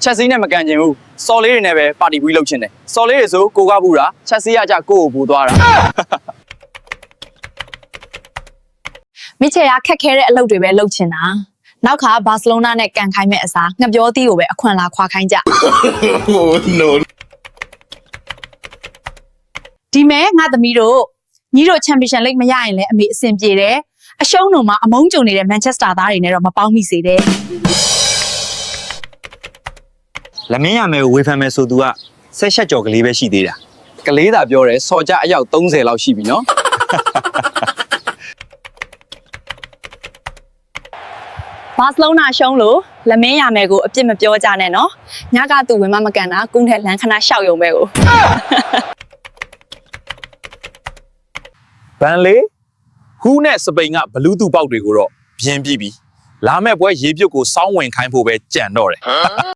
ချက်စီးနဲ့မကန်ချင်ဘူးစော်လေးတွေနဲ့ပဲပါတီဘူးလုပ်ချင်တယ်စော်လေးတွေဆိုကိုကဘူးတာချက်စီးရကြကိုကိုပူသွားတာ မိချေရခက်ခဲတဲ့အလုပ်တွေပဲလုပ်ချင်တာနောက်ခါဘာစီလိုနာနဲ့ကန်ခိုင်းမဲ့အစားငှက်ပြောသီးကိုပဲအခွင့်လာခွာခိုင်းကြ no ဒီမဲ့ငါသမီးတို့ညီတို့ချန်ပီယံလိဂ်မရရင်လည်းအမေအဆင်ပြေတယ်အရှုံးတို့မှာအမုန်းကြုံနေတဲ့မန်ချက်စတာသားတွေနဲ့တော့မပေါင်းမိစေတဲ့ လက်မင်းရမယ်ကိုဝေဖန်မယ်ဆိုသူကဆက်ရှက်ကြော်ကလေးပဲရှိသေးတာ ကလေးသာပြောတယ်စော်ကြအယောက်30လောက်ရှိပြီနော် ဘာစီလိုနာရှုံးလို့လက်မင်းရမယ်ကိုအပြစ်မပြောကြနဲ့နော်ညကသူဝင်မကန်တာကုန်းထဲလမ်းခဏရှောက်ယုံပဲကို ဗန်လေဟူးနဲ့စပိန်ကဘလူးတူပေါက်တွေကိုတော့ပြင်းပြီးပြီလာမဲ့ပွဲရေပြုတ်ကိုစောင်းဝင်ခိုင်းဖို့ပဲကြံတော့တယ်